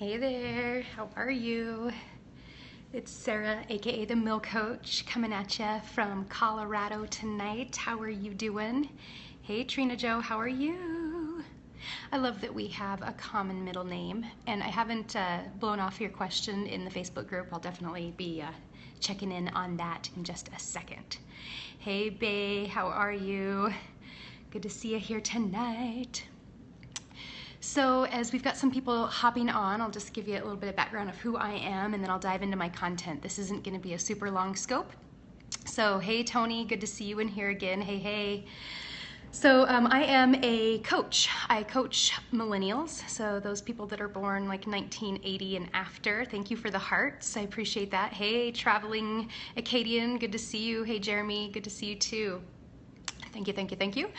Hey there, how are you? It's Sarah, aka the Mill Coach, coming at you from Colorado tonight. How are you doing? Hey Trina Jo, how are you? I love that we have a common middle name, and I haven't blown off your question in the Facebook group. I'll definitely be checking in on that in just a second. Hey Bae, how are you? Good to see you here tonight. So as we've got some people hopping on, I'll just give you a little bit of background of who I am, and then I'll dive into my content. This isn't going to be a super long scope. So hey Tony, good to see you in here again. Hey. So I am a coach. I coach millennials, so those people that are born like 1980 and after. Thank you for the hearts. I appreciate that. Hey, traveling Acadian, good to see you. Hey Jeremy, good to see you too. Thank you.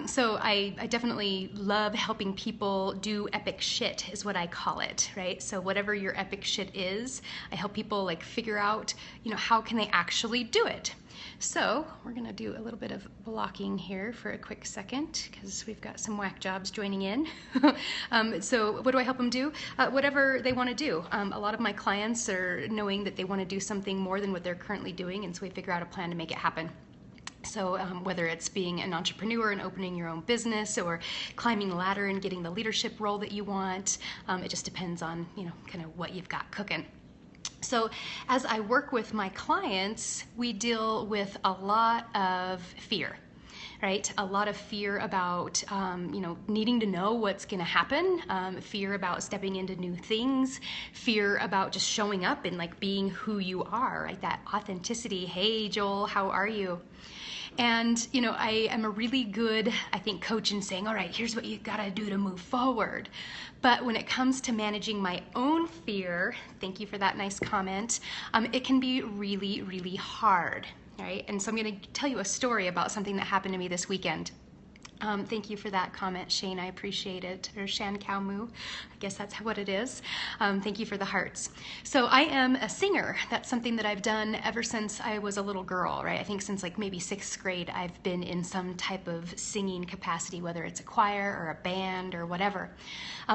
So I definitely love helping people do epic shit is what I call it, right? So whatever your epic shit is, I help people like figure out, how can they actually do it? So we're gonna do a little bit of blocking here for a quick second because we've got some whack jobs joining in. So what do I help them do? Whatever they wanna do. A lot of my clients are knowing that they wanna do something more than what they're currently doing, and so we figure out a plan to make it happen. So whether it's being an entrepreneur and opening your own business or climbing the ladder and getting the leadership role that you want, it just depends on, kind of what you've got cooking. So as I work with my clients, we deal with a lot of fear. Right? A lot of fear about, needing to know what's going to happen, fear about stepping into new things, fear about just showing up and like being who you are, right? That authenticity. Hey, Joel, how are you? And, I am a really good, I think, coach in saying, all right, here's what you gotta do to move forward. But when it comes to managing my own fear, thank you for that nice comment, it can be really, really hard. Right? And so I'm going to tell you a story about something that happened to me this weekend. Thank you for that comment, Shane. I appreciate it. Or Shan Kaumu. I guess that's what it is. Thank you for the hearts. So I am a singer. That's something that I've done ever since I was a little girl, right? I think since like maybe 6th grade, I've been in some type of singing capacity, whether it's a choir or a band or whatever.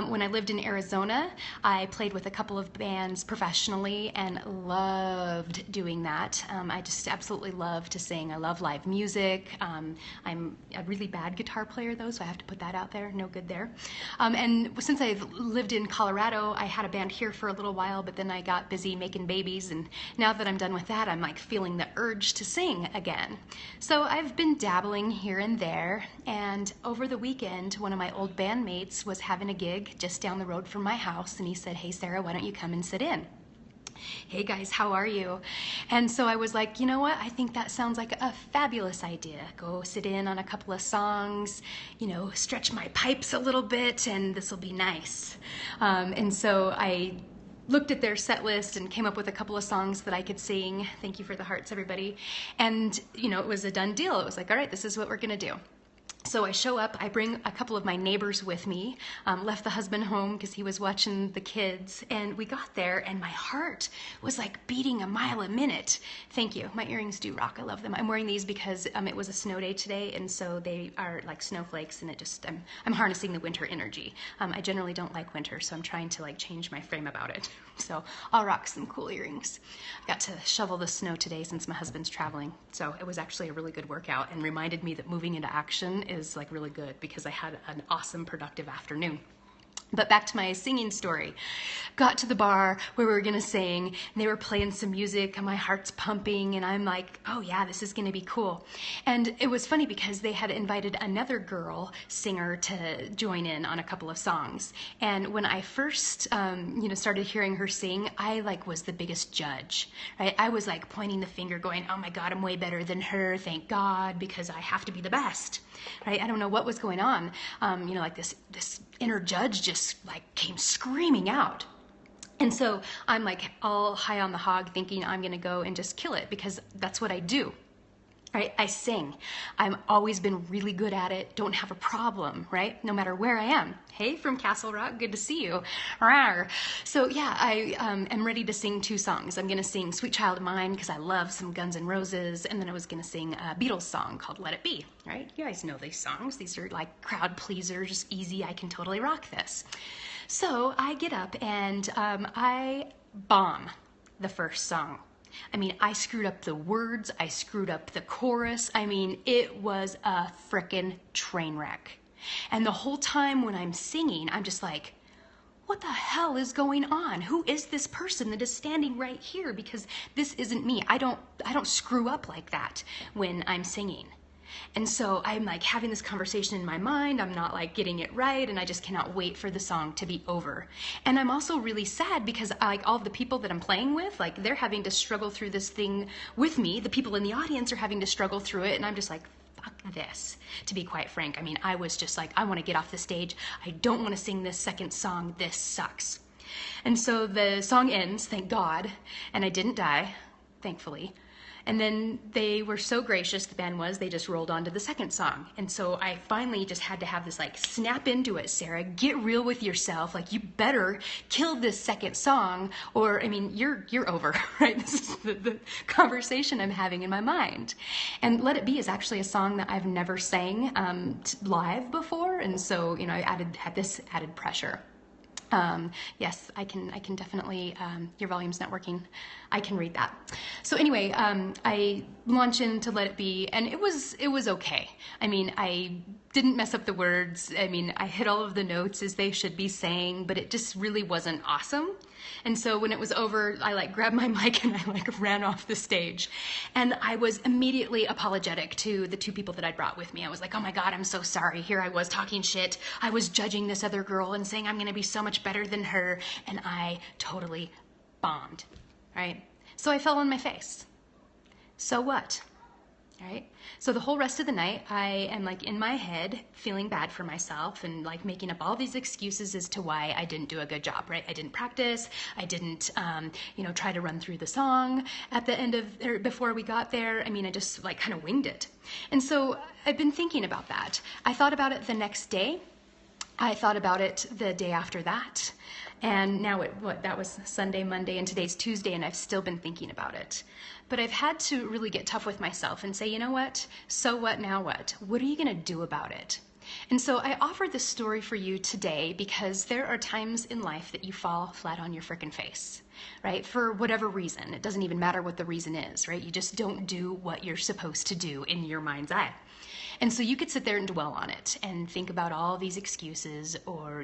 When I lived in Arizona, I played with a couple of bands professionally and loved doing that. I just absolutely love to sing. I love live music. I'm a really bad guitar player though, so I have to put that out there. No good there. And since I've lived in Colorado, I had a band here for a little while, but then I got busy making babies, and now that I'm done with that, I'm like feeling the urge to sing again. So I've been dabbling here and there, and over the weekend, one of my old bandmates was having a gig just down the road from my house, and he said, hey Sarah, why don't you come and sit in? Hey guys, how are you? And so I was like, you know what? I think that sounds like a fabulous idea. Go sit in on a couple of songs, stretch my pipes a little bit, and this will be nice. And so I looked at their set list and came up with a couple of songs that I could sing. Thank you for the hearts, everybody. And, it was a done deal. It was like, all right, this is what we're gonna do. So I show up, I bring a couple of my neighbors with me, left the husband home because he was watching the kids, and we got there and my heart was like beating a mile a minute. Thank you. My earrings do rock. I love them. I'm wearing these because it was a snow day today, and so they are like snowflakes, and I'm harnessing the winter energy. I generally don't like winter, so I'm trying to like change my frame about it. So I'll rock some cool earrings. I got to shovel the snow today since my husband's traveling, so it was actually a really good workout and reminded me that moving into action is like really good because I had an awesome productive afternoon. But back to my singing story. Got to the bar where we were gonna sing, and they were playing some music, and my heart's pumping, and I'm like, oh yeah, this is gonna be cool. And it was funny because they had invited another girl singer to join in on a couple of songs. And when I first, started hearing her sing, I like was the biggest judge, right? I was like pointing the finger going, oh my God, I'm way better than her, thank God, because I have to be the best, right? I don't know what was going on. Like this inner judge just like came screaming out. And so I'm like all high on the hog thinking I'm gonna go and just kill it because that's what I do. right? I sing. I've always been really good at it. Don't have a problem, right? No matter where I am. Hey, from Castle Rock, good to see you. Rawr. So yeah, I am ready to sing 2 songs. I'm going to sing Sweet Child of Mine because I love some Guns N' Roses, and then I was going to sing a Beatles song called Let It Be, right? You guys know these songs. These are like crowd pleasers, easy. I can totally rock this. So I get up and I bomb the first song. I mean, I screwed up the words, I screwed up the chorus. I mean, it was a frickin' train wreck. And the whole time when I'm singing, I'm just like, what the hell is going on? Who is this person that is standing right here? Because this isn't me. I don't screw up like that when I'm singing. And so I'm like having this conversation in my mind. I'm not like getting it right, and I just cannot wait for the song to be over. And I'm also really sad because like all of the people that I'm playing with, like they're having to struggle through this thing with me. The people in the audience are having to struggle through it, and I'm just like, fuck this, to be quite frank. I mean, I was just like, I want to get off the stage. I don't want to sing this second song. This sucks. And so the song ends, thank God, and I didn't die, thankfully. And then they were so gracious, the band was, they just rolled on to the second song. And so I finally just had to have this like, snap into it, Sarah, get real with yourself. Like, you better kill this second song or, I mean, you're over, right? This is the conversation I'm having in my mind. And Let It Be is actually a song that I've never sang live before. And so, you know, I had this added pressure. Yes, I can definitely, your volume's not working. I can read that. So anyway, I launch into Let It Be, and it was okay. I mean, I didn't mess up the words. I mean, I hit all of the notes as they should be saying, but it just really wasn't awesome. And so when it was over, I like grabbed my mic and I like ran off the stage. And I was immediately apologetic to the 2 people that I'd brought with me. I was like, oh my God, I'm so sorry. Here I was talking shit. I was judging this other girl and saying I'm going to be so much better than her. And I totally bombed, right? So I fell on my face. So what? Right? So the whole rest of the night, I am like in my head feeling bad for myself and like making up all these excuses as to why I didn't do a good job, right? I didn't practice. I didn't, try to run through the song at the end of, or before we got there. I mean, I just like kind of winged it. And so I've been thinking about that. I thought about it the next day. I thought about it the day after that. And now that was Sunday, Monday, and today's Tuesday, and I've still been thinking about it. But I've had to really get tough with myself and say, you know what? So what, now what? What are you going to do about it? And so I offer this story for you today because there are times in life that you fall flat on your frickin' face, right? For whatever reason. It doesn't even matter what the reason is, right? You just don't do what you're supposed to do in your mind's eye. And so you could sit there and dwell on it and think about all these excuses or,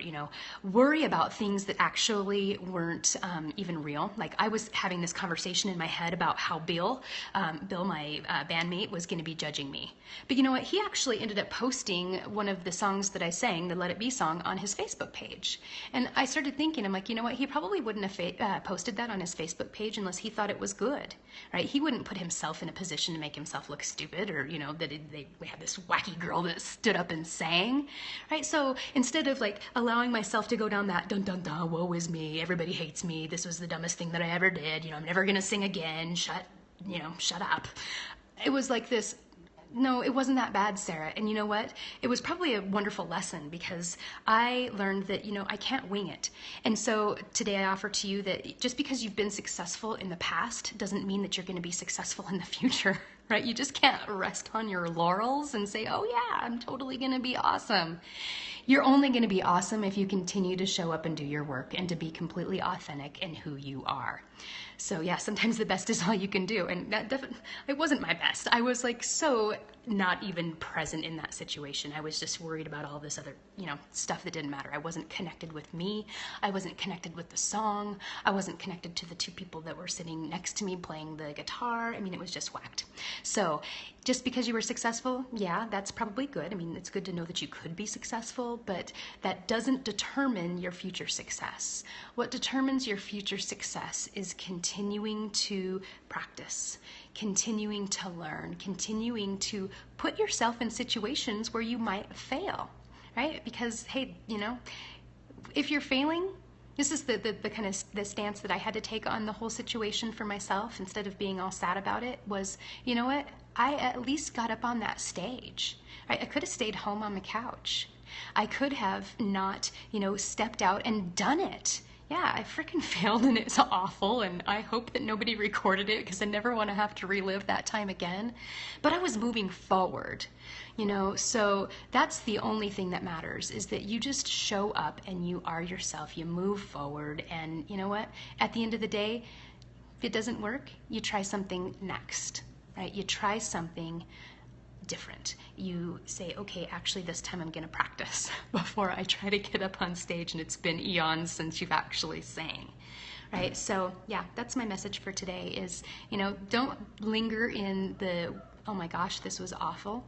worry about things that actually weren't even real. Like I was having this conversation in my head about how Bill, my bandmate, was going to be judging me. But you know what? He actually ended up posting one of the songs that I sang, the Let It Be song, on his Facebook page. And I started thinking, I'm like, you know what? He probably wouldn't have posted that on his Facebook page unless he thought it was good, right? He wouldn't put himself in a position to make himself look stupid or, that we had this wacky girl that stood up and sang, right? So instead of like allowing myself to go down that dun dun dun, woe is me, everybody hates me, this was the dumbest thing that I ever did, I'm never gonna sing again, shut up. It was like this, no, it wasn't that bad, Sarah. And you know what? It was probably a wonderful lesson because I learned that, I can't wing it. And so today I offer to you that just because you've been successful in the past doesn't mean that you're going to be successful in the future, right? You just can't rest on your laurels and say, oh yeah, I'm totally going to be awesome. You're only going to be awesome if you continue to show up and do your work and to be completely authentic in who you are. So yeah, sometimes the best is all you can do. And that definitely, it wasn't my best. I was like so not even present in that situation. I was just worried about all this other, stuff that didn't matter. I wasn't connected with me. I wasn't connected with the song. I wasn't connected to the 2 people that were sitting next to me playing the guitar. I mean, it was just whacked. So just because you were successful, yeah, that's probably good. I mean, it's good to know that you could be successful, but that doesn't determine your future success. What determines your future success is continuing to practice, continuing to learn, continuing to put yourself in situations where you might fail, right? Because, hey, if you're failing, This is the kind of the stance that I had to take on the whole situation for myself instead of being all sad about it was, you know what? I at least got up on that stage. I could have stayed home on the couch. I could have not, stepped out and done it. Yeah, I freaking failed and it's awful, and I hope that nobody recorded it because I never want to have to relive that time again. But I was moving forward, so that's the only thing that matters, is that you just show up and you are yourself. You move forward, and you know what? At the end of the day, if it doesn't work, you try something next, right? You try something different. You say, okay, actually this time I'm going to practice before I try to get up on stage and it's been eons since you've actually sang, right? So yeah, that's my message for today is, don't linger in the, oh my gosh, this was awful.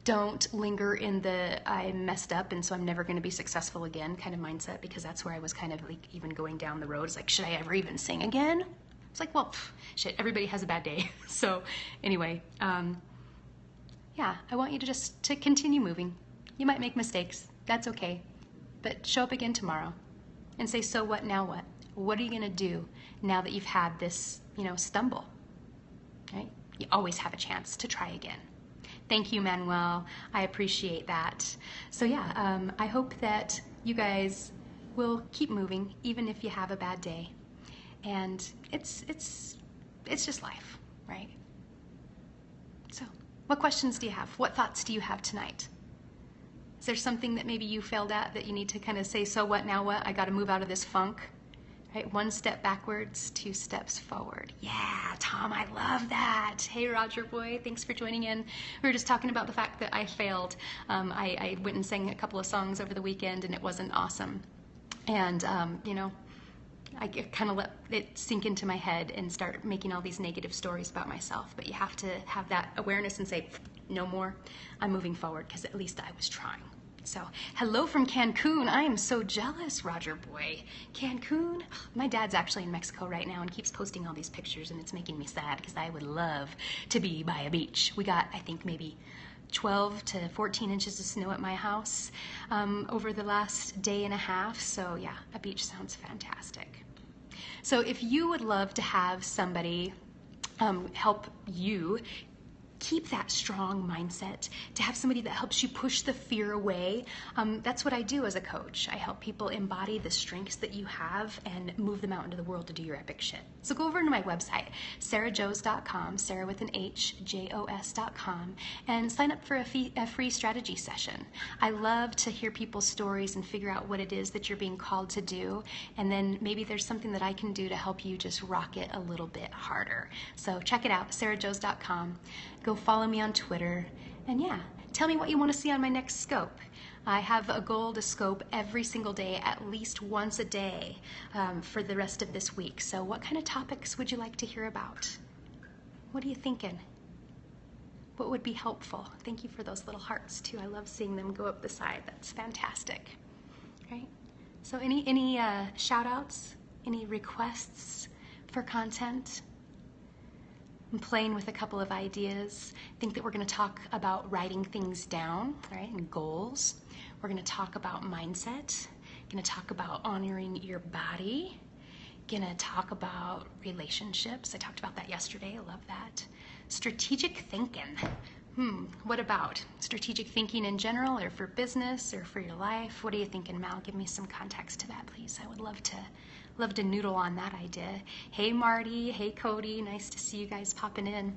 Don't linger in the I messed up and so I'm never going to be successful again kind of mindset, because that's where I was kind of like even going down the road. It's like, should I ever even sing again? It's like, well, shit, everybody has a bad day. So anyway, yeah, I want you to continue moving. You might make mistakes. That's okay. But show up again tomorrow and say, so what, now what? What are you going to do now that you've had this, stumble? Right? You always have a chance to try again. Thank you, Manuel. I appreciate that. So yeah, I hope that you guys will keep moving even if you have a bad day. And it's just life, right? So, what questions do you have? What thoughts do you have tonight? Is there something that maybe you failed at that you need to kind of say, so what, now what? I got to move out of this funk, right? 1 step backwards, 2 steps forward. Yeah, Tom, I love that. Hey, Roger boy, thanks for joining in. We were just talking about the fact that I failed. I went and sang a couple of songs over the weekend and it wasn't awesome. And, I kind of let it sink into my head and start making all these negative stories about myself. But you have to have that awareness and say, no more. I'm moving forward because at least I was trying. So, hello from Cancun. I am so jealous, Roger boy. Cancun? My dad's actually in Mexico right now and keeps posting all these pictures, and it's making me sad because I would love to be by a beach. We got, I think, maybe 12 to 14 inches of snow at my house over the last day and a half. So yeah, a beach sounds fantastic. So if you would love to have somebody help you keep that strong mindset, to have somebody that helps you push the fear away. That's what I do as a coach. I help people embody the strengths that you have and move them out into the world to do your epic shit. So go over to my website, sarahjos.com, Sarah with an H, Jos.com, and sign up for a free strategy session. I love to hear people's stories and figure out what it is that you're being called to do, and then maybe there's something that I can do to help you just rock it a little bit harder. So check it out, sarahjos.com. Go follow me on Twitter, and yeah, tell me what you want to see on my next scope. I have a goal to scope every single day, at least once a day, for the rest of this week. So what kind of topics would you like to hear about? What are you thinking? What would be helpful? Thank you for those little hearts too. I love seeing them go up the side. That's fantastic. Right? So any shout outs? Any requests for content? I'm playing with a couple of ideas. I think that we're going to talk about writing things down, right, and goals. We're going to talk about mindset. Going to talk about honoring your body. Going to talk about relationships. I talked about that yesterday. I love that. Strategic thinking. What about strategic thinking in general, or for business, or for your life? What are you thinking, Mal? Give me some context to that, please. I would love to noodle on that idea. Hey, Marty. Hey, Cody. Nice to see you guys popping in.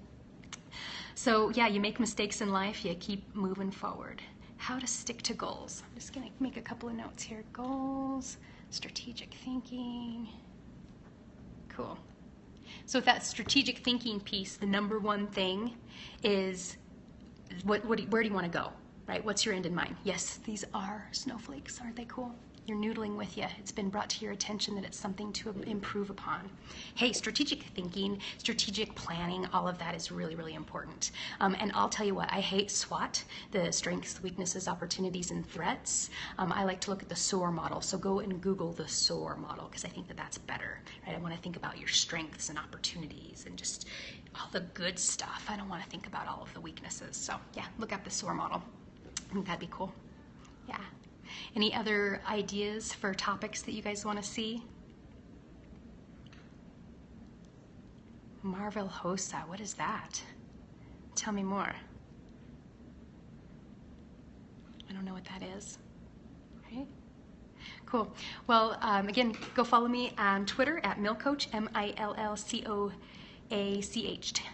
So yeah, you make mistakes in life. You keep moving forward. How to stick to goals. I'm just going to make a couple of notes here. Goals, strategic thinking. Cool. So with that strategic thinking piece, the number one thing is where do you want to go, right? What's your end in mind? Yes, these are snowflakes. Aren't they cool? You're noodling with you. It's been brought to your attention that it's something to improve upon. Hey, strategic thinking, strategic planning, all of that is really, really important. And I'll tell you what, I hate SWOT, the strengths, weaknesses, opportunities, and threats. I like to look at the SOAR model. So go and Google the SOAR model because I think that that's better, right? I want to think about your strengths and opportunities and just all the good stuff. I don't want to think about all of the weaknesses. So yeah, look up the SOAR model. I think that'd be cool. Yeah. Any other ideas for topics that you guys want to see? Marvel Hosa, what is that? Tell me more. I don't know what that is. Right? Cool. Well, again, go follow me on Twitter at Millcoach, MILLCOACH.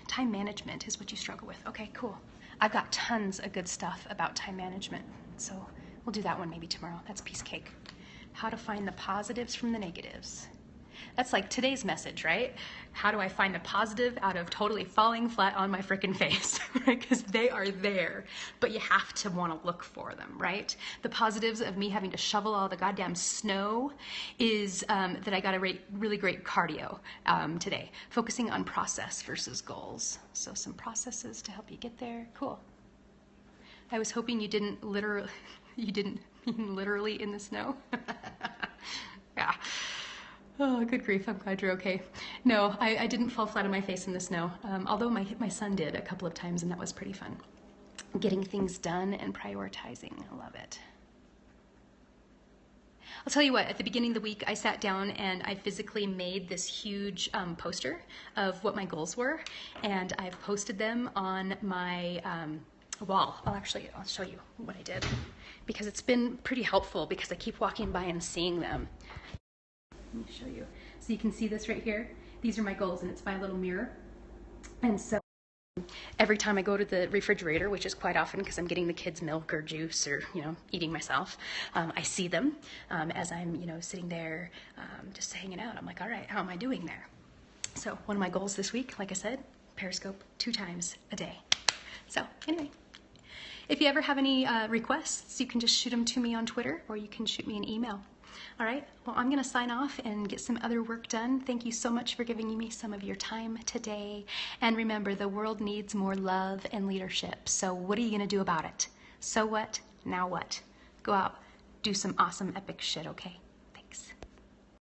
Time management is what you struggle with. Okay, cool. I've got tons of good stuff about time management, so we'll do that one maybe tomorrow. That's piece cake. How to find the positives from the negatives. That's like today's message, right? How do I find the positive out of totally falling flat on my freaking face, right? Because they are there, but you have to want to look for them, right? The positives of me having to shovel all the goddamn snow is that I got a really great cardio today, focusing on process versus goals. So some processes to help you get there. Cool. I was hoping you didn't mean literally in the snow. Yeah. Oh, good grief, I'm glad you're okay. No, I didn't fall flat on my face in the snow, although my son did a couple of times, and that was pretty fun. Getting things done and prioritizing, I love it. I'll tell you what, at the beginning of the week, I sat down and I physically made this huge poster of what my goals were, and I've posted them on my wall. I'll show you what I did, because it's been pretty helpful because I keep walking by and seeing them. Let me show you. So you can see this right here. These are my goals, and it's by a little mirror. And so every time I go to the refrigerator, which is quite often because I'm getting the kids milk or juice or, eating myself, I see them as I'm, sitting there just hanging out. I'm like, all right, how am I doing there? So one of my goals this week, like I said, Periscope 2 times a day. So anyway, if you ever have any requests, you can just shoot them to me on Twitter, or you can shoot me an email. All right, well, I'm going to sign off and get some other work done. Thank you so much for giving me some of your time today. And remember, the world needs more love and leadership. So what are you going to do about it? So what? Now what? Go out, do some awesome, epic shit, okay?